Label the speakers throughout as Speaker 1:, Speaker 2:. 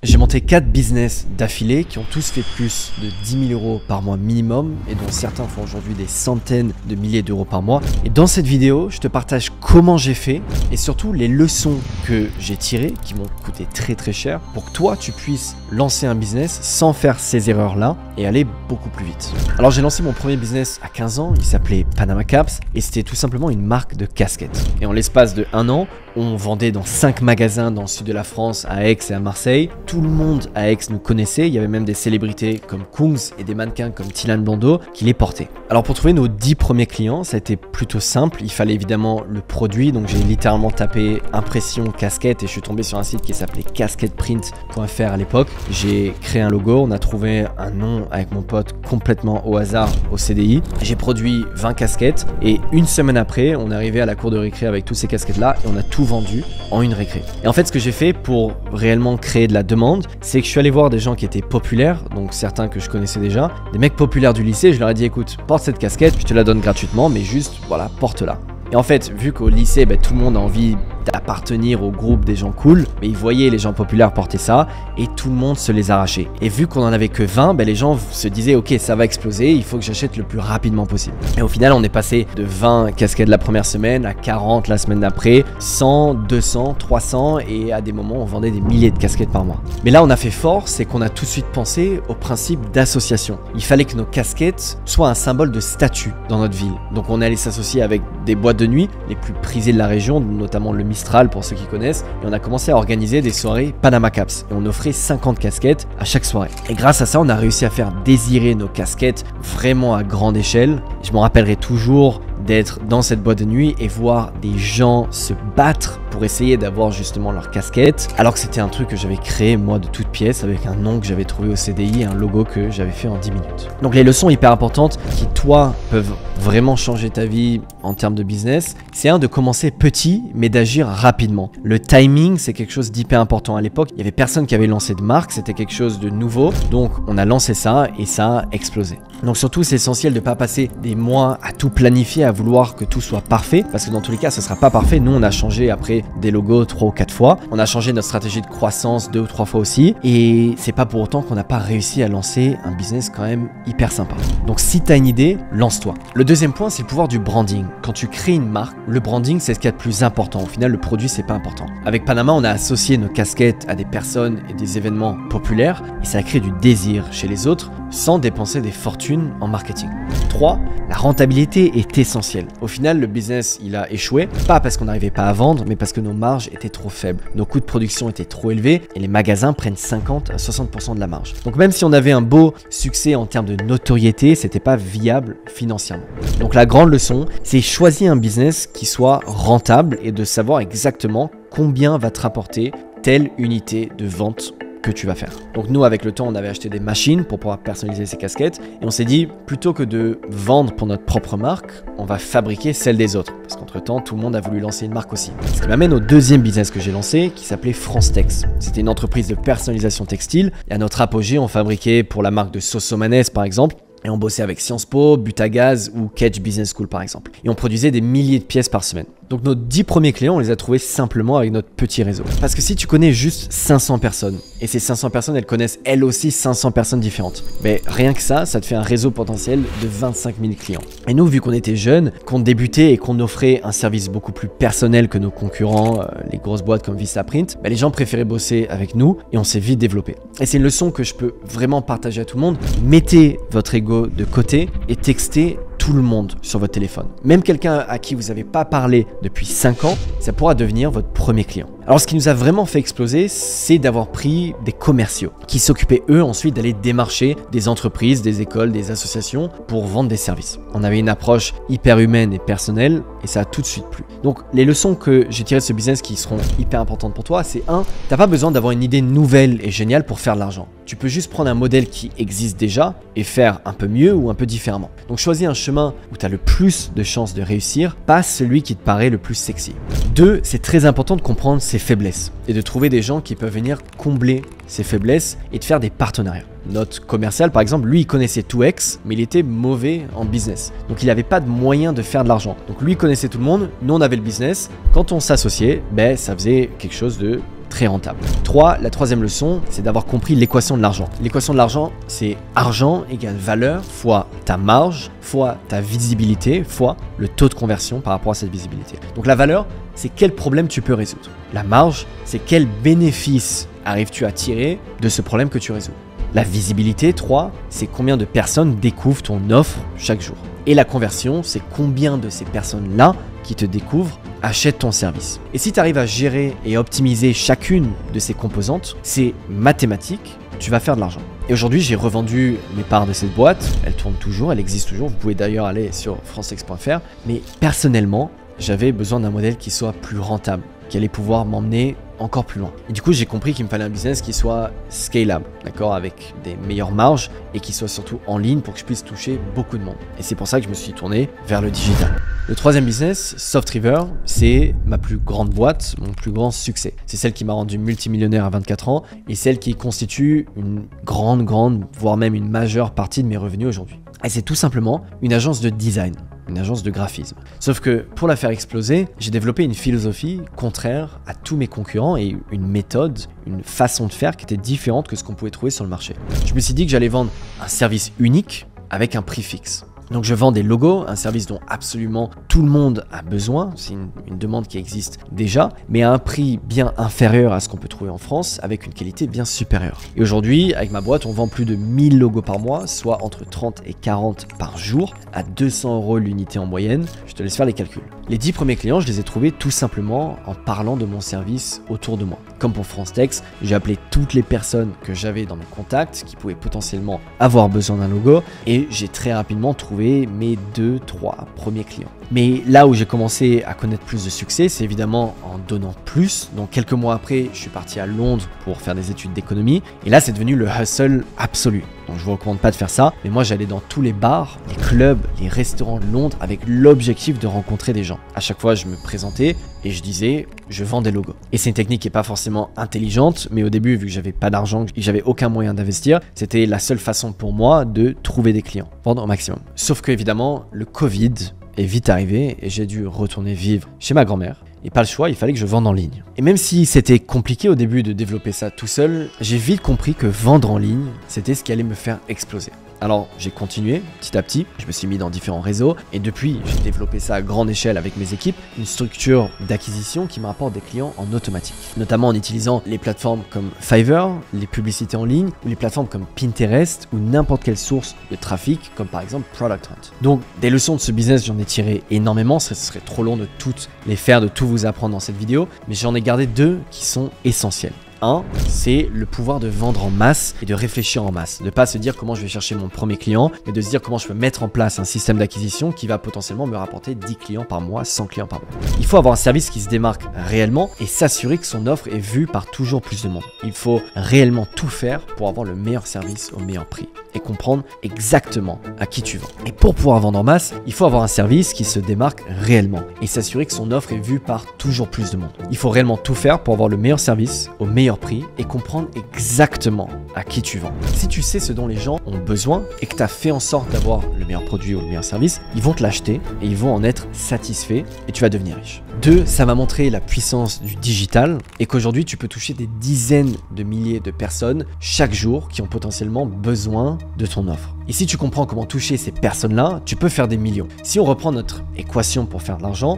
Speaker 1: J'ai monté 4 business d'affilée qui ont tous fait plus de 10 000 € par mois minimum et dont certains font aujourd'hui des centaines de milliers d'euros par mois. Et dans cette vidéo, je te partage comment j'ai fait et surtout les leçons que j'ai tirées qui m'ont coûté très cher pour que toi tu puisses lancer un business sans faire ces erreurs-là et aller beaucoup plus vite. Alors j'ai lancé mon premier business à 15 ans, il s'appelait Panama Caps et c'était tout simplement une marque de casquettes. Et en l'espace de 1 an, on vendait dans 5 magasins dans le sud de la France, à Aix et à Marseille. Tout le monde à Aix nous connaissait, il y avait même des célébrités comme Kungs et des mannequins comme Tilan Blondeau qui les portaient. Alors pour trouver nos 10 premiers clients, ça a été plutôt simple. Il fallait évidemment le produit, donc j'ai littéralement tapé impression casquette et je suis tombé sur un site qui s'appelait casquetteprint.fr à l'époque. J'ai créé un logo, on a trouvé un nom avec mon pote complètement au hasard au CDI. J'ai produit 20 casquettes et une semaine après, on est arrivé à la cour de récré avec toutes ces casquettes là et on a tout vendu en une récré. Et en fait, ce que j'ai fait pour réellement créer de la demande, c'est que je suis allé voir des gens qui étaient populaires, donc certains que je connaissais déjà, des mecs populaires du lycée, je leur ai dit écoute, porte cette casquette, je te la donne gratuitement, mais juste, voilà, porte-la. Et en fait, vu qu'au lycée, tout le monde a envie d'appartenir au groupe des gens cool, mais ils voyaient les gens populaires porter ça et tout le monde se les arrachait. Et vu qu'on en avait que 20, les gens se disaient ok, ça va exploser, il faut que j'achète le plus rapidement possible. Et au final, on est passé de 20 casquettes la première semaine à 40 la semaine d'après, 100, 200, 300 et à des moments, on vendait des milliers de casquettes par mois. Mais là, on a fait fort, c'est qu'on a tout de suite pensé au principe d'association. Il fallait que nos casquettes soient un symbole de statut dans notre ville. Donc on est allé s'associer avec des boîtes de nuit les plus prisées de la région, notamment le Mistral pour ceux qui connaissent, et on a commencé à organiser des soirées Panama Caps et on offrait 50 casquettes à chaque soirée. Et grâce à ça, on a réussi à faire désirer nos casquettes vraiment à grande échelle. Je m'en rappellerai toujours d'être dans cette boîte de nuit et voir des gens se battre pour essayer d'avoir justement leur casquette, alors que c'était un truc que j'avais créé moi de toutes pièces avec un nom que j'avais trouvé au CDI et un logo que j'avais fait en 10 minutes. Donc les leçons hyper importantes qui toi peuvent vraiment changer ta vie en termes de business, c'est de commencer petit mais d'agir rapidement. Le timing, c'est quelque chose d'hyper important. À l'époque, il y avait personne qui avait lancé de marque, c'était quelque chose de nouveau, donc on a lancé ça et ça a explosé. Donc surtout, c'est essentiel de ne pas passer des mois à tout planifier, à vouloir que tout soit parfait, parce que dans tous les cas, ce sera pas parfait. Nous, on a changé après des logos 3 ou 4 fois, on a changé notre stratégie de croissance 2 ou 3 fois aussi, et c'est pas pour autant qu'on n'a pas réussi à lancer un business quand même hyper sympa. Donc si tu as une idée, lance-toi. Le deuxième point, c'est le pouvoir du branding. Quand tu crées une marque, le branding, c'est ce qu'il y a de plus important. Au final, le produit, c'est pas important. Avec Panama, on a associé nos casquettes à des personnes et des événements populaires, et ça a créé du désir chez les autres sans dépenser des fortunes en marketing. 3. La rentabilité est essentielle. Au final, le business, il a échoué, pas parce qu'on n'arrivait pas à vendre, mais parce que nos marges étaient trop faibles. Nos coûts de production étaient trop élevés et les magasins prennent 50 à 60% de la marge. Donc même si on avait un beau succès en termes de notoriété, c'était pas viable financièrement. Donc la grande leçon, c'est choisir un business qui soit rentable et de savoir exactement combien va te rapporter telle unité de vente que tu vas faire. Donc nous, avec le temps, on avait acheté des machines pour pouvoir personnaliser ces casquettes et on s'est dit, plutôt que de vendre pour notre propre marque, on va fabriquer celle des autres. Parce qu'entre temps, tout le monde a voulu lancer une marque aussi. Ce qui m'amène au deuxième business que j'ai lancé qui s'appelait France Tex. C'était une entreprise de personnalisation textile et à notre apogée, on fabriquait pour la marque de Sosomanes par exemple. Et on bossait avec Sciences Po, Butagaz ou Kedge Business School par exemple. Et on produisait des milliers de pièces par semaine. Donc nos 10 premiers clients, on les a trouvés simplement avec notre petit réseau. Parce que si tu connais juste 500 personnes, et ces 500 personnes, elles connaissent elles aussi 500 personnes différentes, mais rien que ça te fait un réseau potentiel de 25 000 clients. Et nous, vu qu'on était jeunes, qu'on débutait et qu'on offrait un service beaucoup plus personnel que nos concurrents, les grosses boîtes comme Vistaprint, les gens préféraient bosser avec nous et on s'est vite développé. Et c'est une leçon que je peux vraiment partager à tout le monde. Mettez votre ego de côté et textez tout le monde sur votre téléphone. Même quelqu'un à qui vous n'avez pas parlé depuis 5 ans, ça pourra devenir votre premier client. Alors ce qui nous a vraiment fait exploser, c'est d'avoir pris des commerciaux qui s'occupaient eux ensuite d'aller démarcher des entreprises, des écoles, des associations pour vendre des services. On avait une approche hyper humaine et personnelle et ça a tout de suite plu. Donc les leçons que j'ai tirées de ce business qui seront hyper importantes pour toi, c'est 1, t'as pas besoin d'avoir une idée nouvelle et géniale pour faire de l'argent. Tu peux juste prendre un modèle qui existe déjà et faire un peu mieux ou un peu différemment. Donc choisis un chemin où tu as le plus de chances de réussir, pas celui qui te paraît le plus sexy. 2, c'est très important de comprendre ses faiblesses et de trouver des gens qui peuvent venir combler ses faiblesses et de faire des partenariats. Notre commercial, par exemple, lui, il connaissait 2X, mais il était mauvais en business. Donc, il n'avait pas de moyen de faire de l'argent. Donc, lui, il connaissait tout le monde. Nous, on avait le business. Quand on s'associait, ça faisait quelque chose de très rentable. 3, la troisième leçon, c'est d'avoir compris l'équation de l'argent. L'équation de l'argent, c'est argent égale valeur fois ta marge, fois ta visibilité, fois le taux de conversion par rapport à cette visibilité. Donc la valeur, c'est quel problème tu peux résoudre. La marge, c'est quel bénéfice arrives-tu à tirer de ce problème que tu résous. La visibilité, 3, c'est combien de personnes découvrent ton offre chaque jour. Et la conversion, c'est combien de ces personnes-là qui te découvrent achètent ton service. Et si tu arrives à gérer et optimiser chacune de ces composantes, c'est mathématique, tu vas faire de l'argent. Et aujourd'hui, j'ai revendu mes parts de cette boîte. Elle tourne toujours, elle existe toujours. Vous pouvez d'ailleurs aller sur francex.fr. Mais personnellement, j'avais besoin d'un modèle qui soit plus rentable, qui allait pouvoir m'emmener encore plus loin. Et du coup, j'ai compris qu'il me fallait un business qui soit scalable, d'accord, avec des meilleures marges et qui soit surtout en ligne pour que je puisse toucher beaucoup de monde. Et c'est pour ça que je me suis tourné vers le digital. Le troisième business, SoftRiver, c'est ma plus grande boîte, mon plus grand succès. C'est celle qui m'a rendu multimillionnaire à 24 ans et celle qui constitue une grande, voire même une majeure partie de mes revenus aujourd'hui. Et c'est tout simplement une agence de design, une agence de graphisme. Sauf que pour la faire exploser, j'ai développé une philosophie contraire à tous mes concurrents et une méthode, une façon de faire qui était différente que ce qu'on pouvait trouver sur le marché. Je me suis dit que j'allais vendre un service unique avec un prix fixe. Donc je vends des logos, un service dont absolument tout le monde a besoin, c'est une demande qui existe déjà, mais à un prix bien inférieur à ce qu'on peut trouver en France, avec une qualité bien supérieure. Et aujourd'hui, avec ma boîte, on vend plus de 1000 logos par mois, soit entre 30 et 40 par jour, à 200 € l'unité en moyenne. Je te laisse faire les calculs. Les 10 premiers clients, je les ai trouvés tout simplement en parlant de mon service autour de moi. Comme pour FranceTex, j'ai appelé toutes les personnes que j'avais dans mes contacts qui pouvaient potentiellement avoir besoin d'un logo et j'ai très rapidement trouvé mes 2-3 premiers clients. Mais là où j'ai commencé à connaître plus de succès, c'est évidemment en donnant plus. Donc quelques mois après, je suis parti à Londres pour faire des études d'économie. Et là, c'est devenu le hustle absolu. Donc je vous recommande pas de faire ça. Mais moi, j'allais dans tous les bars, les clubs, les restaurants de Londres avec l'objectif de rencontrer des gens. À chaque fois, je me présentais et je disais, je vends des logos. Et c'est une technique qui est pas forcément intelligente. Mais au début, vu que j'avais pas d'argent, que j'avais aucun moyen d'investir, c'était la seule façon pour moi de trouver des clients. Vendre au maximum. Sauf que évidemment, le Covid est vite arrivé et j'ai dû retourner vivre chez ma grand-mère. Et pas le choix, il fallait que je vende en ligne. Et même si c'était compliqué au début de développer ça tout seul, j'ai vite compris que vendre en ligne, c'était ce qui allait me faire exploser. Alors j'ai continué petit à petit, je me suis mis dans différents réseaux et depuis j'ai développé ça à grande échelle avec mes équipes, une structure d'acquisition qui me rapporte des clients en automatique, notamment en utilisant les plateformes comme Fiverr, les publicités en ligne ou les plateformes comme Pinterest ou n'importe quelle source de trafic comme par exemple Product Hunt. Donc des leçons de ce business j'en ai tiré énormément, ce serait trop long de toutes les faire, de tout vous apprendre dans cette vidéo, mais j'en ai gardé 2 qui sont essentiels. Un, c'est le pouvoir de vendre en masse et de réfléchir en masse. De ne pas se dire comment je vais chercher mon premier client, mais de se dire comment je peux mettre en place un système d'acquisition qui va potentiellement me rapporter 10 clients par mois, 100 clients par mois. Il faut avoir un service qui se démarque réellement et s'assurer que son offre est vue par toujours plus de monde. Il faut réellement tout faire pour avoir le meilleur service au meilleur prix et comprendre exactement à qui tu vends. Et pour pouvoir vendre en masse, il faut avoir un service qui se démarque réellement et s'assurer que son offre est vue par toujours plus de monde. Il faut réellement tout faire pour avoir le meilleur service au meilleur prix et comprendre exactement à qui tu vends. Si tu sais ce dont les gens ont besoin et que tu as fait en sorte d'avoir le meilleur produit ou le meilleur service, ils vont te l'acheter et ils vont en être satisfaits et tu vas devenir riche. 2, ça m'a montré la puissance du digital et qu'aujourd'hui tu peux toucher des dizaines de milliers de personnes chaque jour qui ont potentiellement besoin de ton offre. Et si tu comprends comment toucher ces personnes-là, tu peux faire des millions. Si on reprend notre équation pour faire de l'argent,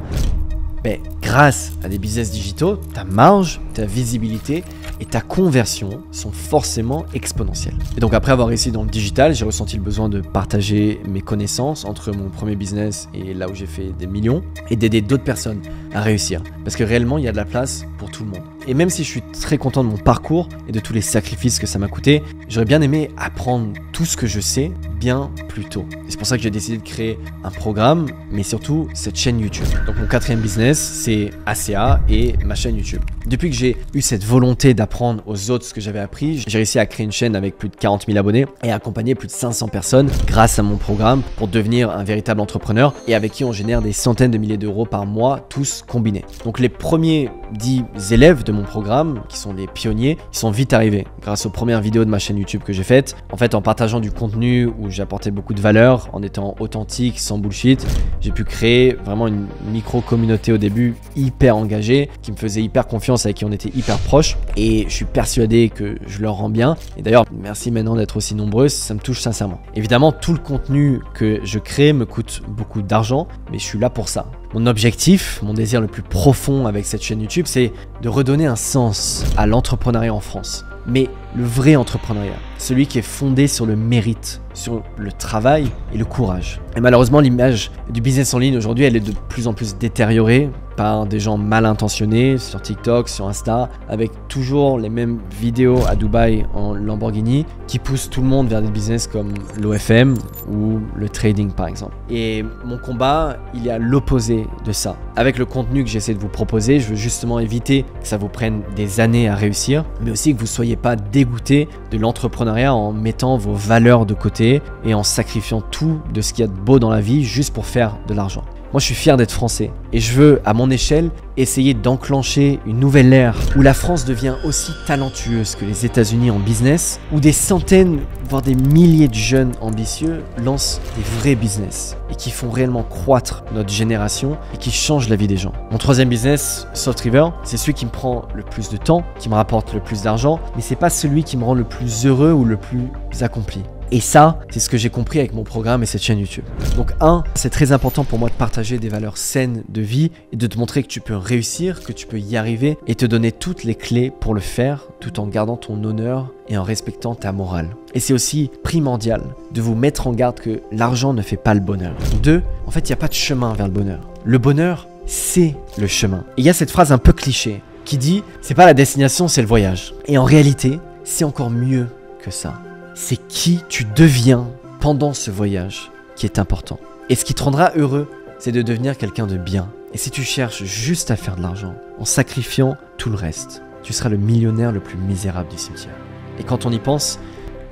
Speaker 1: grâce à des business digitaux, ta marge, ta visibilité et ta conversion sont forcément exponentielles. Et donc après avoir réussi dans le digital, j'ai ressenti le besoin de partager mes connaissances entre mon premier business et là où j'ai fait des millions et d'aider d'autres personnes à réussir. Parce que réellement, il y a de la place pour tout le monde. Et même si je suis très content de mon parcours et de tous les sacrifices que ça m'a coûté, j'aurais bien aimé apprendre tout ce que je sais bien plus tôt. Et c'est pour ça que j'ai décidé de créer un programme, mais surtout cette chaîne YouTube. Donc mon 4e business, c'est ACA et ma chaîne YouTube. Depuis que j'ai eu cette volonté d'apprendre aux autres ce que j'avais appris, j'ai réussi à créer une chaîne avec plus de 40 000 abonnés et à accompagner plus de 500 personnes grâce à mon programme pour devenir un véritable entrepreneur et avec qui on génère des centaines de milliers d'euros par mois, tous combinés. Donc les premiers 10 élèves de mon programme, qui sont des pionniers, ils sont vite arrivés grâce aux premières vidéos de ma chaîne YouTube que j'ai faites. En fait, en partageant partageant du contenu où j'apportais beaucoup de valeur, en étant authentique, sans bullshit, j'ai pu créer vraiment une micro-communauté au début hyper engagée, qui me faisait hyper confiance, avec qui on était hyper proches. Et je suis persuadé que je leur rends bien. Et d'ailleurs, merci maintenant d'être aussi nombreux, ça me touche sincèrement. Évidemment, tout le contenu que je crée me coûte beaucoup d'argent, mais je suis là pour ça. Mon objectif, mon désir le plus profond avec cette chaîne YouTube, c'est de redonner un sens à l'entrepreneuriat en France. Mais le vrai entrepreneuriat, celui qui est fondé sur le mérite, sur le travail et le courage. Et malheureusement, l'image du business en ligne aujourd'hui, elle est de plus en plus détériorée par des gens mal intentionnés sur TikTok, sur Insta, avec toujours les mêmes vidéos à Dubaï en Lamborghini qui poussent tout le monde vers des business comme l'OFM ou le trading par exemple. Et mon combat, il est à l'opposé de ça. Avec le contenu que j'essaie de vous proposer, je veux justement éviter que ça vous prenne des années à réussir, mais aussi que vous ne soyez pas dégoûté de l'entrepreneuriat en mettant vos valeurs de côté et en sacrifiant tout de ce qu'il y a de beau dans la vie juste pour faire de l'argent. Moi, je suis fier d'être français et je veux, à mon échelle, essayer d'enclencher une nouvelle ère où la France devient aussi talentueuse que les États-Unis en business, où des centaines, voire des milliers de jeunes ambitieux lancent des vrais business et qui font réellement croître notre génération et qui changent la vie des gens. Mon troisième business, Salt River, c'est celui qui me prend le plus de temps, qui me rapporte le plus d'argent, mais c'est pas celui qui me rend le plus heureux ou le plus accompli. Et ça, c'est ce que j'ai compris avec mon programme et cette chaîne YouTube. Donc c'est très important pour moi de partager des valeurs saines de vie et de te montrer que tu peux réussir, que tu peux y arriver et te donner toutes les clés pour le faire tout en gardant ton honneur et en respectant ta morale. Et c'est aussi primordial de vous mettre en garde que l'argent ne fait pas le bonheur. 2, en fait, il n'y a pas de chemin vers le bonheur. Le bonheur, c'est le chemin. Et il y a cette phrase un peu cliché qui dit « c'est pas la destination, c'est le voyage ». Et en réalité, c'est encore mieux que ça. C'est qui tu deviens pendant ce voyage qui est important. Et ce qui te rendra heureux, c'est de devenir quelqu'un de bien. Et si tu cherches juste à faire de l'argent, en sacrifiant tout le reste, tu seras le millionnaire le plus misérable du cimetière. Et quand on y pense,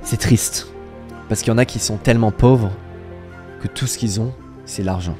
Speaker 1: c'est triste. Parce qu'il y en a qui sont tellement pauvres que tout ce qu'ils ont, c'est l'argent.